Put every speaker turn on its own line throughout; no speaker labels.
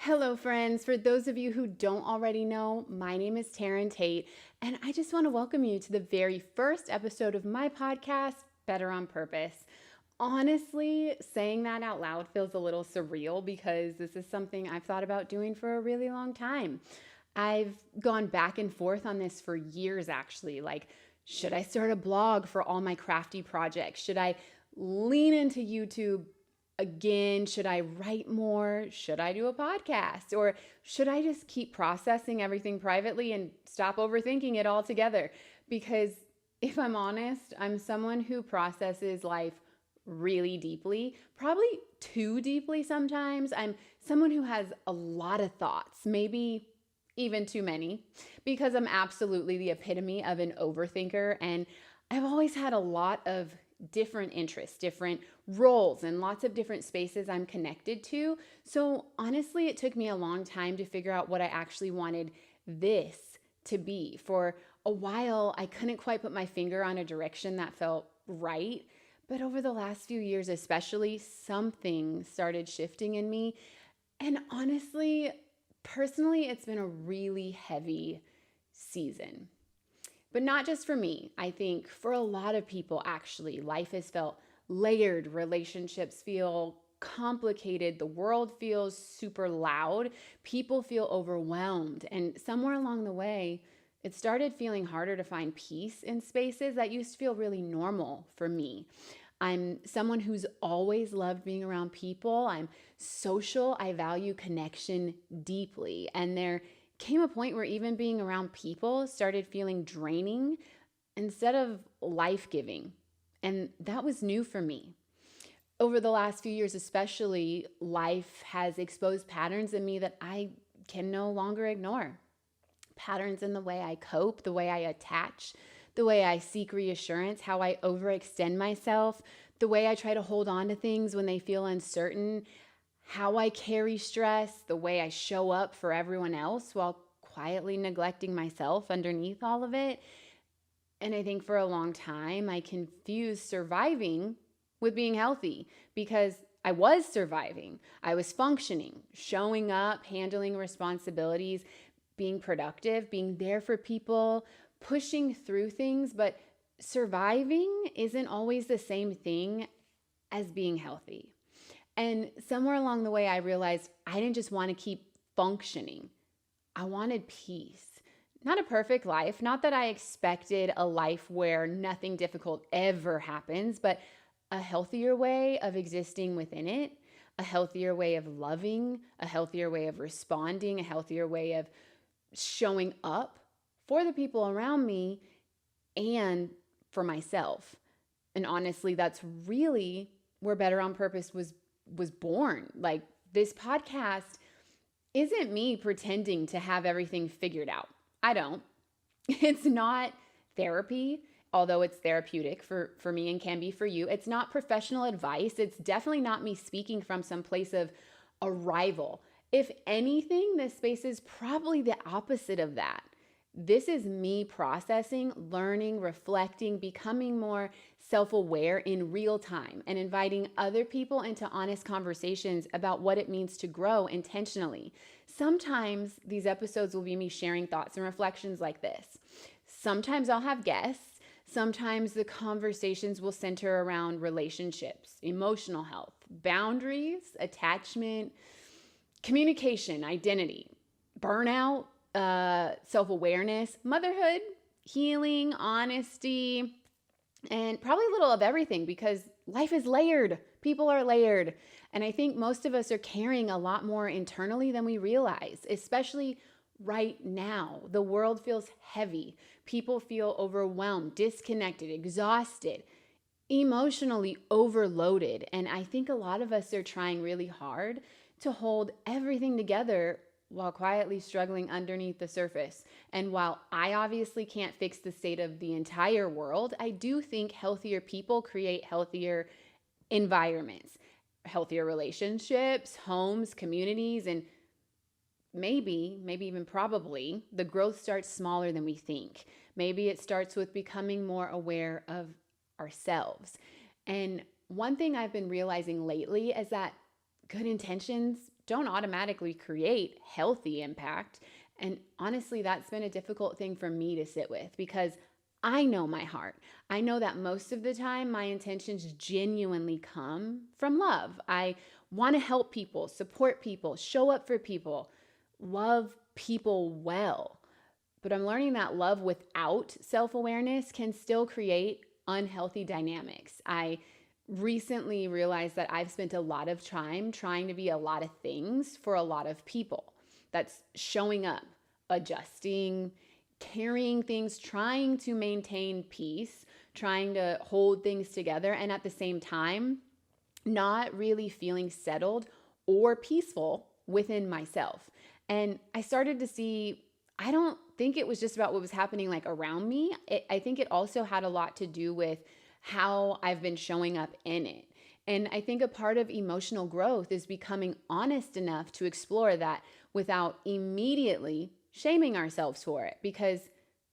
Hello, friends. For those of you who don't already know, my name is Taryn Tate, and I just want to welcome you to the very first episode of my podcast, Better on Purpose. Honestly, saying that out loud feels a little surreal because this is something I've thought about doing for a really long time. I've gone back and forth on this for years, actually. Like, should I start a blog for all my crafty projects? Should I lean into YouTube again? Should I write more? Should I do a podcast? Or should I just keep processing everything privately and stop overthinking it altogether? Because if I'm honest, I'm someone who processes life really deeply, probably too deeply sometimes. I'm someone who has a lot of thoughts, maybe even too many, because I'm absolutely the epitome of an overthinker. And I've always had a lot of different interests, different roles, and lots of different spaces I'm connected to. So honestly, it took me a long time to figure out what I actually wanted this to be. For a while, I couldn't quite put my finger on a direction that felt right. But over the last few years, especially, something started shifting in me. And honestly, personally, it's been a really heavy season. But not just for me. I think for a lot of people, actually, life has felt layered. Relationships feel complicated. The world feels super loud. People feel overwhelmed. And somewhere along the way, it started feeling harder to find peace in spaces that used to feel really normal for me. I'm someone who's always loved being around people. I'm social. I value connection deeply. And there came a point where even being around people started feeling draining instead of life giving. And that was new for me. Over the last few years, especially, life has exposed patterns in me that I can no longer ignore. Patterns in the way I cope, the way I attach, the way I seek reassurance, how I overextend myself, the way I try to hold on to things when they feel uncertain, how I carry stress, the way I show up for everyone else while quietly neglecting myself underneath all of it. And I think for a long time, I confused surviving with being healthy because I was surviving. I was functioning, showing up, handling responsibilities, being productive, being there for people, pushing through things. But surviving isn't always the same thing as being healthy. And somewhere along the way, I realized I didn't just want to keep functioning, I wanted peace. Not a perfect life, not that I expected a life where nothing difficult ever happens, but a healthier way of existing within it, a healthier way of loving, a healthier way of responding, a healthier way of showing up for the people around me and for myself. And honestly, that's really where Better on Purpose was born. Like, this podcast isn't me pretending to have everything figured out. I don't. It's not therapy, although it's therapeutic for me and can be for you. It's not professional advice. It's definitely not me speaking from some place of arrival. If anything, this space is probably the opposite of that. This is me processing, learning, reflecting, becoming more self aware in real time, and inviting other people into honest conversations about what it means to grow intentionally. Sometimes these episodes will be me sharing thoughts and reflections like this. Sometimes I'll have guests. Sometimes the conversations will center around relationships, emotional health, boundaries, attachment, communication, identity, burnout, self-awareness, motherhood, healing, honesty, and probably a little of everything because life is layered. People are layered. And I think most of us are carrying a lot more internally than we realize, especially right now. The world feels heavy. People feel overwhelmed, disconnected, exhausted, emotionally overloaded. And I think a lot of us are trying really hard to hold everything together while quietly struggling underneath the surface. And while I obviously can't fix the state of the entire world, I do think healthier people create healthier environments, healthier relationships, homes, communities, and maybe even probably, the growth starts smaller than we think. Maybe it starts with becoming more aware of ourselves. And one thing I've been realizing lately is that good intentions don't automatically create healthy impact. And honestly, that's been a difficult thing for me to sit with because I know my heart. I know that most of the time my intentions genuinely come from love. I want to help people, support people, show up for people, love people well. But I'm learning that love without self awareness can still create unhealthy dynamics. I recently realized that I've spent a lot of time trying to be a lot of things for a lot of people. That's showing up, adjusting, carrying things, trying to maintain peace, trying to hold things together, and at the same time, not really feeling settled or peaceful within myself. And I started to see, I don't think it was just about what was happening like around me. I think it also had a lot to do with how I've been showing up in it. And I think a part of emotional growth is becoming honest enough to explore that without immediately shaming ourselves for it. Because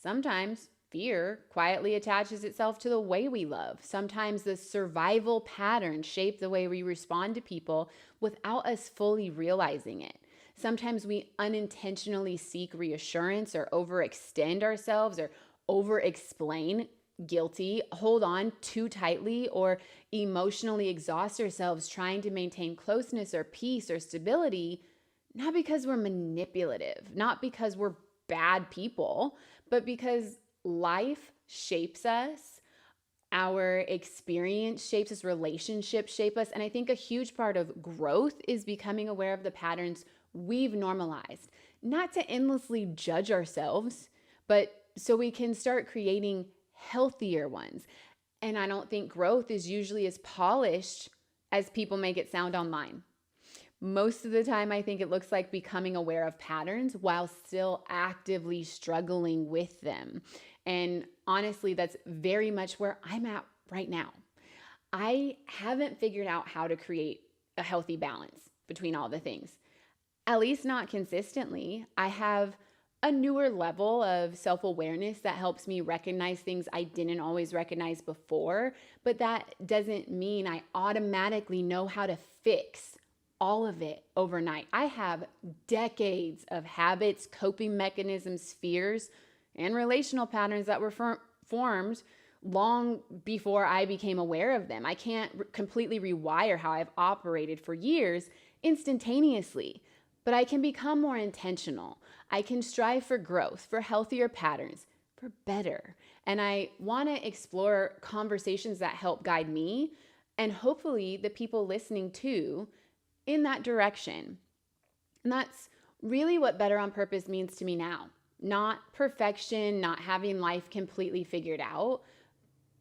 sometimes fear quietly attaches itself to the way we love. Sometimes the survival patterns shape the way we respond to people without us fully realizing it. Sometimes we unintentionally seek reassurance or overextend ourselves or over-explain, guilty, hold on too tightly, or emotionally exhaust ourselves trying to maintain closeness or peace or stability, not because we're manipulative, not because we're bad people, but because life shapes us, our experience shapes us, relationships shape us. And I think a huge part of growth is becoming aware of the patterns we've normalized, not to endlessly judge ourselves, but so we can start creating healthier ones. And I don't think growth is usually as polished as people make it sound online. Most of the time, I think it looks like becoming aware of patterns while still actively struggling with them. And honestly, that's very much where I'm at right now. I haven't figured out how to create a healthy balance between all the things, at least not consistently. I have a newer level of self awareness that helps me recognize things I didn't always recognize before, but that doesn't mean I automatically know how to fix all of it overnight. I have decades of habits, coping mechanisms, fears, and relational patterns that were formed long before I became aware of them. I can't completely rewire how I've operated for years instantaneously, but I can become more intentional. I can strive for growth, for healthier patterns, for better. And I want to explore conversations that help guide me and hopefully the people listening too in that direction. And that's really what Better on Purpose means to me now. Not perfection, not having life completely figured out,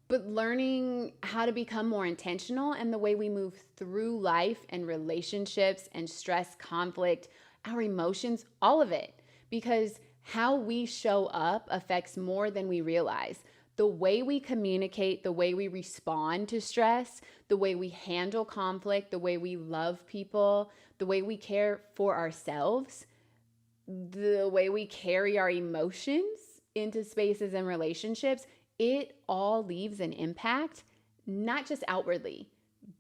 but learning how to become more intentional in the way we move through life and relationships and stress, conflict, our emotions, all of it. Because how we show up affects more than we realize. The way we communicate, the way we respond to stress, the way we handle conflict, the way we love people, the way we care for ourselves, the way we carry our emotions into spaces and relationships, it all leaves an impact, not just outwardly,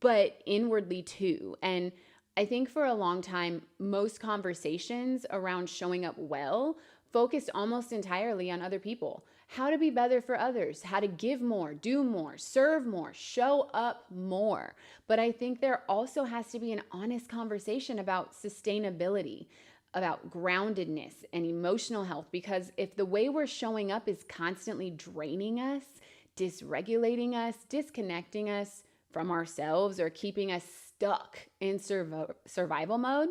but inwardly too. And I think for a long time, most conversations around showing up well focused almost entirely on other people. How to be better for others, how to give more, do more, serve more, show up more. But I think there also has to be an honest conversation about sustainability, about groundedness and emotional health, because if the way we're showing up is constantly draining us, dysregulating us, disconnecting us from ourselves, or keeping us stuck in survival mode,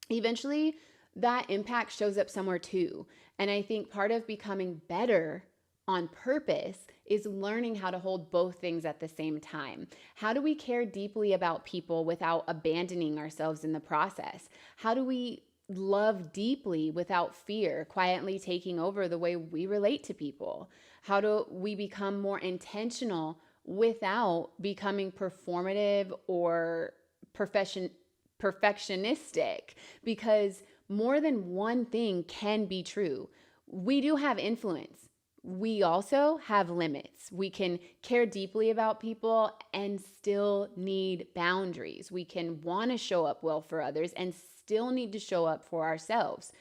eventually that impact shows up somewhere too. And I think part of becoming better on purpose is learning how to hold both things at the same time. How do we care deeply about people without abandoning ourselves in the process? How do we love deeply without fear quietly taking over the way we relate to people? How do we become more intentional without becoming performative or perfectionistic? Because more than one thing can be true. We do have influence. we also have limits. We can care deeply about people and still need boundaries. We can want to show up well for others and still need to show up for ourselves.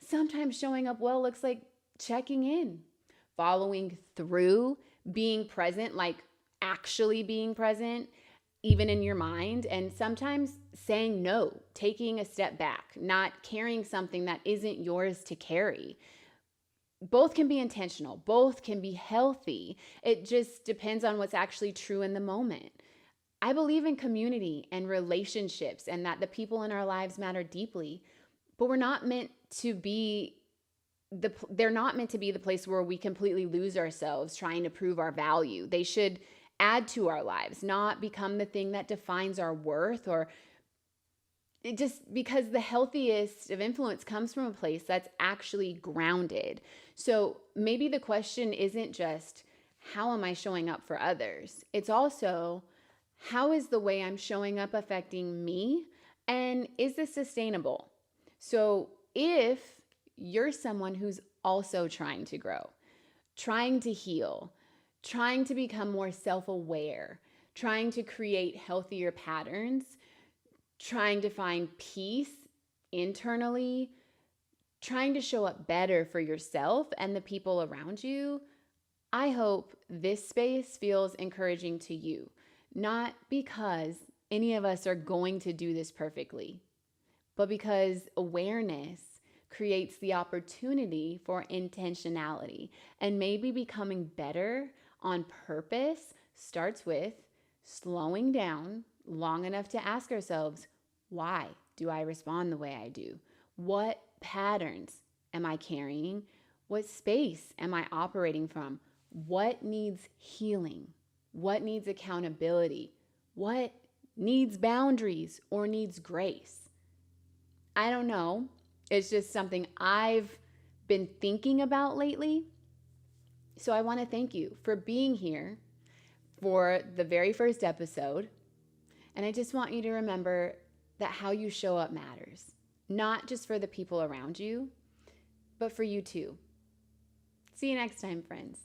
Sometimes showing up well looks like checking in, following through, being present, like actually being present, even in your mind, and sometimes saying no, taking a step back, not carrying something that isn't yours to carry. Both can be intentional, both can be healthy. It just depends on what's actually true in the moment. I believe in community and relationships and that the people in our lives matter deeply, but we're not meant to be they're not meant to be the place where we completely lose ourselves trying to prove our value. They should add to our lives, not become the thing that defines our worth, or it just because the healthiest of influence comes from a place that's actually grounded. So maybe the question isn't just how am I showing up for others? It's also how is the way I'm showing up affecting me, and is this sustainable? So if you're someone who's also trying to grow, trying to heal, trying to become more self aware, trying to create healthier patterns, trying to find peace internally, trying to show up better for yourself and the people around you, I hope this space feels encouraging to you. Not because any of us are going to do this perfectly, but because awareness creates the opportunity for intentionality. And maybe becoming better on purpose starts with slowing down long enough to ask ourselves, why do I respond the way I do? What patterns am I carrying? What space am I operating from? What needs healing? What needs accountability? What needs boundaries or needs grace? I don't know. It's just something I've been thinking about lately. So I want to thank you for being here for the very first episode. And I just want you to remember that how you show up matters, not just for the people around you, but for you too. See you next time, friends.